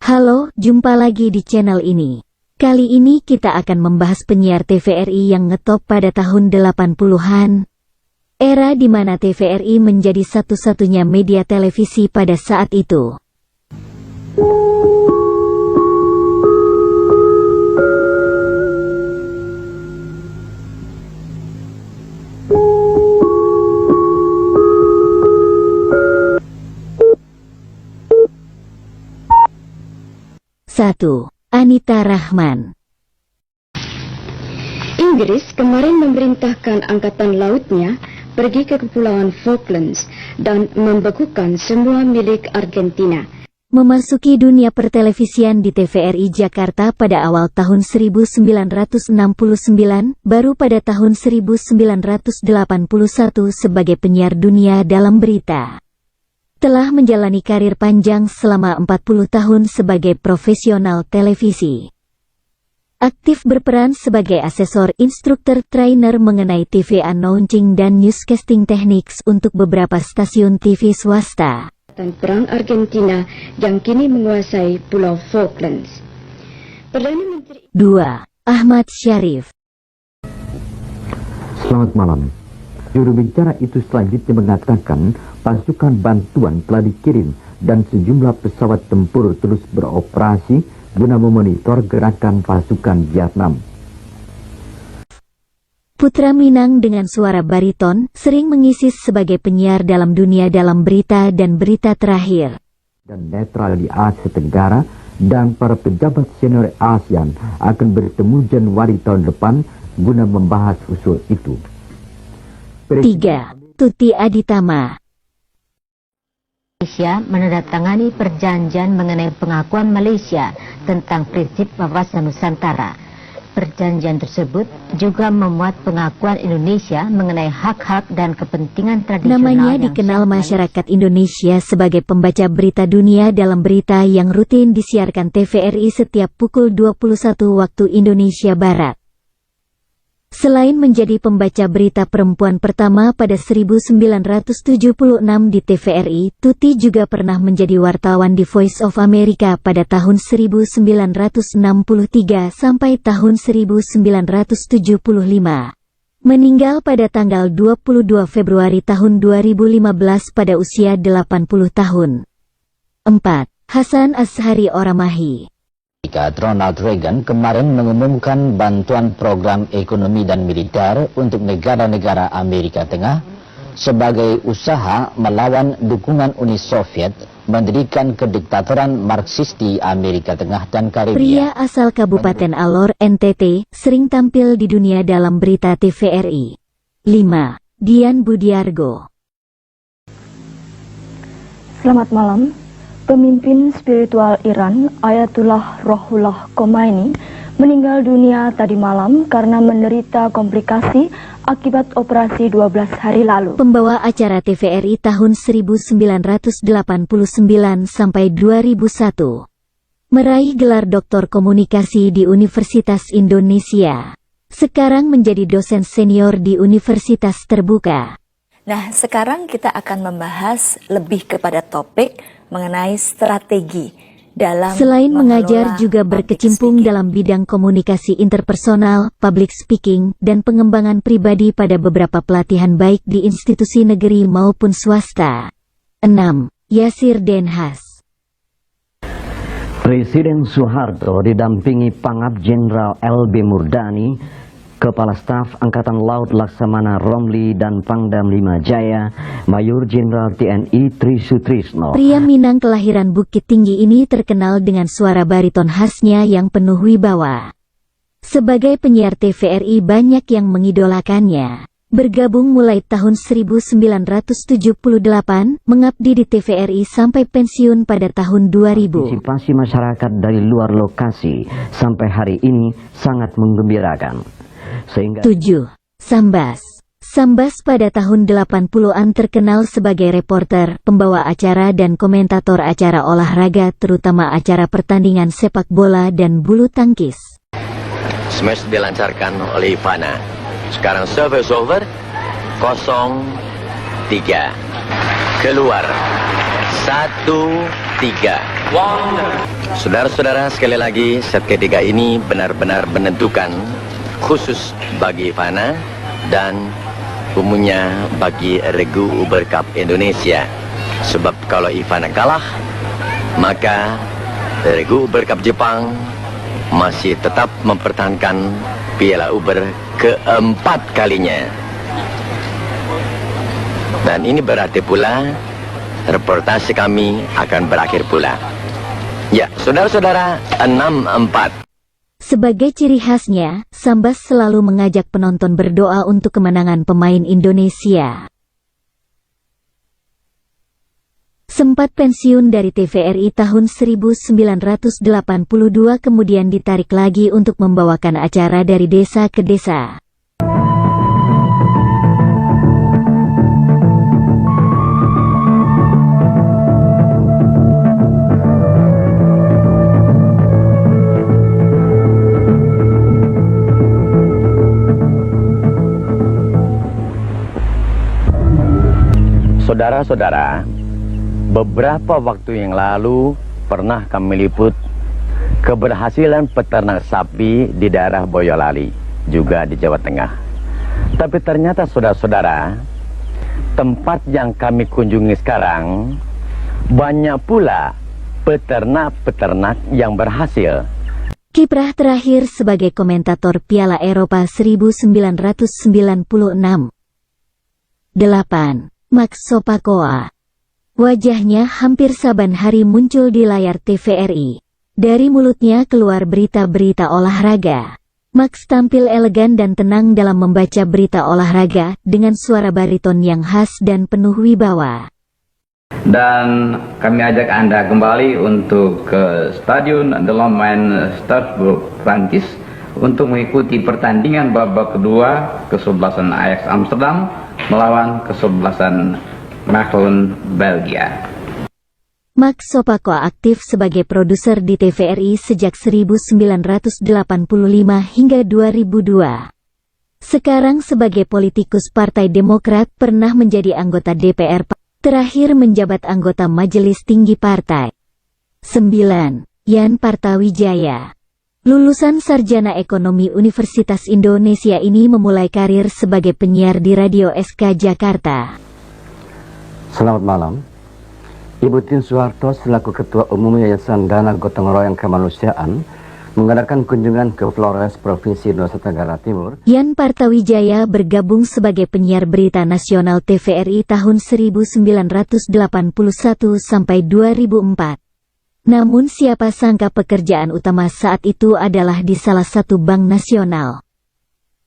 Halo, jumpa lagi di channel ini. Kali ini kita akan membahas penyiar TVRI yang ngetop pada tahun 80-an. Era di mana TVRI menjadi satu-satunya media televisi pada saat itu. Satu, Anita Rahman. Inggris kemarin memerintahkan angkatan lautnya pergi ke Kepulauan Falklands dan membekukan semua milik Argentina. Memasuki dunia pertelevisian di TVRI Jakarta pada awal tahun 1969, baru pada tahun 1981 sebagai penyiar dunia dalam berita. Telah menjalani karir panjang selama 40 tahun sebagai profesional televisi. Aktif berperan sebagai asesor instruktur trainer mengenai TV announcing dan newscasting techniques untuk beberapa stasiun TV swasta. Dan perang Argentina yang kini menguasai Pulau Falklands. Perdana Menteri 2. Ahmad Syarif. Selamat malam. Juru bicara itu selanjutnya mengatakan pasukan bantuan telah dikirim dan sejumlah pesawat tempur terus beroperasi guna memonitor gerakan pasukan Vietnam. Putra Minang dengan suara bariton sering mengisi sebagai penyiar dalam dunia dalam berita dan berita terakhir. Dan netral di Asia Tenggara dan para pejabat senior ASEAN akan bertemu Januari tahun depan guna membahas usul itu. 3. Tuti Aditama. Malaysia menandatangani perjanjian mengenai pengakuan Malaysia tentang prinsip wawasan Nusantara. Perjanjian tersebut juga memuat pengakuan Indonesia mengenai hak-hak dan kepentingan tradisional. Namanya dikenal masyarakat Indonesia sebagai pembaca berita dunia dalam berita yang rutin disiarkan TVRI setiap pukul 21 waktu Indonesia Barat. Selain menjadi pembaca berita perempuan pertama pada 1976 di TVRI, Tuti juga pernah menjadi wartawan di Voice of America pada tahun 1963 sampai tahun 1975. Meninggal pada tanggal 22 Februari tahun 2015 pada usia 80 tahun. 4. Hasan Ashari Oramahi. Ronald Reagan kemarin mengumumkan bantuan program ekonomi dan militer untuk negara-negara Amerika Tengah sebagai usaha melawan dukungan Uni Soviet mendirikan kediktatoran Marxis di Amerika Tengah dan Karibia. Pria asal Kabupaten Alor, NTT, sering tampil di dunia dalam berita TVRI. 5. Dian Budiargo. Selamat malam. Pemimpin spiritual Iran, Ayatullah Ruhollah Khomeini, meninggal dunia tadi malam karena menderita komplikasi akibat operasi 12 hari lalu. Pembawa acara TVRI tahun 1989 sampai 2001. Meraih gelar Doktor Komunikasi di Universitas Indonesia. Sekarang menjadi dosen senior di Universitas Terbuka. Nah, sekarang kita akan membahas lebih kepada topik mengenai strategi dalam selain mengajar juga berkecimpung dalam bidang komunikasi interpersonal, public speaking, dan pengembangan pribadi pada beberapa pelatihan baik di institusi negeri maupun swasta. 6. Yasir Denhas. Presiden Soeharto didampingi Pangap Jenderal LB Murdani, Kepala Staf Angkatan Laut Laksamana Romli dan Pangdam 5 Jaya, Mayor Jenderal TNI Tri Sutrisno. Pria Minang kelahiran Bukit Tinggi ini terkenal dengan suara bariton khasnya yang penuh wibawa. Sebagai penyiar TVRI banyak yang mengidolakannya. Bergabung mulai tahun 1978, mengabdi di TVRI sampai pensiun pada tahun 2000. Partisipasi masyarakat dari luar lokasi sampai hari ini sangat menggembirakan. 7. Sambas. Sambas pada tahun 80-an terkenal sebagai reporter, pembawa acara dan komentator acara olahraga terutama acara pertandingan sepak bola dan bulu tangkis. Smash dilancarkan oleh Ivana. Sekarang service over 0-3. Keluar 1-3. Saudara-saudara, sekali lagi set ketiga ini benar-benar menentukan khusus bagi Ivana dan umumnya bagi Regu Uber Cup Indonesia. Sebab kalau Ivana kalah, maka Regu Uber Cup Jepang masih tetap mempertahankan Piala Uber keempat kalinya. Dan ini berarti pula reportase kami akan berakhir pula. Ya, saudara-saudara, 6-4. Sebagai ciri khasnya, Sambas selalu mengajak penonton berdoa untuk kemenangan pemain Indonesia. Sempat pensiun dari TVRI tahun 1982 kemudian ditarik lagi untuk membawakan acara dari desa ke desa. Saudara-saudara, beberapa waktu yang lalu pernah kami liput keberhasilan peternak sapi di daerah Boyolali, juga di Jawa Tengah. Tapi ternyata saudara-saudara, tempat yang kami kunjungi sekarang banyak pula peternak-peternak yang berhasil. Kiprah terakhir sebagai komentator Piala Eropa 1996. 8. Max Sopakoa. Wajahnya hampir saban hari muncul di layar TVRI. Dari mulutnya keluar berita-berita olahraga. Max tampil elegan dan tenang dalam membaca berita olahraga dengan suara bariton yang khas dan penuh wibawa. Dan kami ajak Anda kembali untuk ke Stadion De Lomain Strasbourg, Prancis untuk mengikuti pertandingan babak kedua kesebelasan Ajax Amsterdam melawan kesebelasan Mechelen, Belgia. Max Sopakoa aktif sebagai produser di TVRI sejak 1985 hingga 2002. Sekarang sebagai politikus Partai Demokrat pernah menjadi anggota DPR, terakhir menjabat anggota Majelis Tinggi Partai. 9. Yan Partawijaya. Lulusan Sarjana Ekonomi Universitas Indonesia ini memulai karir sebagai penyiar di Radio SK Jakarta. Selamat malam. Ibu Tin Soeharto selaku Ketua Umum Yayasan Dana Gotong Royong Kemanusiaan mengadakan kunjungan ke Flores, Provinsi Nusa Tenggara Timur. Yan Partawijaya bergabung sebagai penyiar berita nasional TVRI tahun 1981 sampai 2004. Namun siapa sangka pekerjaan utama saat itu adalah di salah satu bank nasional.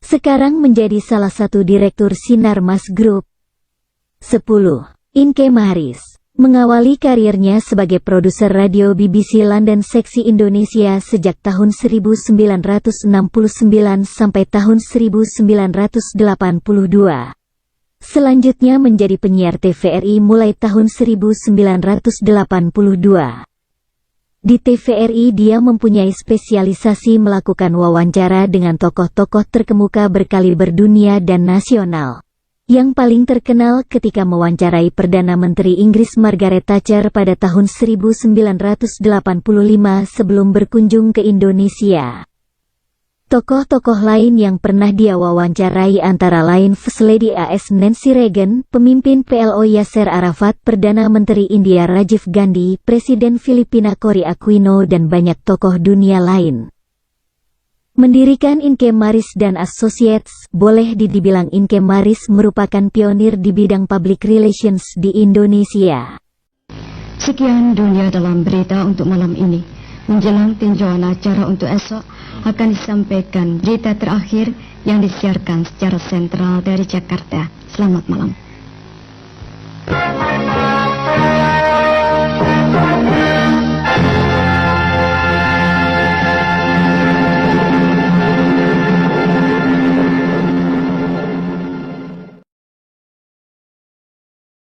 Sekarang menjadi salah satu direktur Sinarmas Group. 10. Inke Maris. Mengawali karirnya sebagai produser radio BBC London Seksi Indonesia sejak tahun 1969 sampai tahun 1982. Selanjutnya menjadi penyiar TVRI mulai tahun 1982. Di TVRI dia mempunyai spesialisasi melakukan wawancara dengan tokoh-tokoh terkemuka berkaliber dunia dan nasional. Yang paling terkenal ketika mewawancarai Perdana Menteri Inggris Margaret Thatcher pada tahun 1985 sebelum berkunjung ke Indonesia. Tokoh-tokoh lain yang pernah dia wawancarai antara lain First Lady AS Nancy Reagan, pemimpin PLO Yasser Arafat, Perdana Menteri India Rajiv Gandhi, Presiden Filipina Cory Aquino dan banyak tokoh dunia lain. Mendirikan Inke Maris dan Associates, boleh dibilang Inke Maris merupakan pionir di bidang public relations di Indonesia. Sekian Dunia Dalam Berita untuk malam ini. Menjelang tinjauan acara untuk esok, akan disampaikan berita terakhir yang disiarkan secara sentral dari Jakarta. Selamat malam.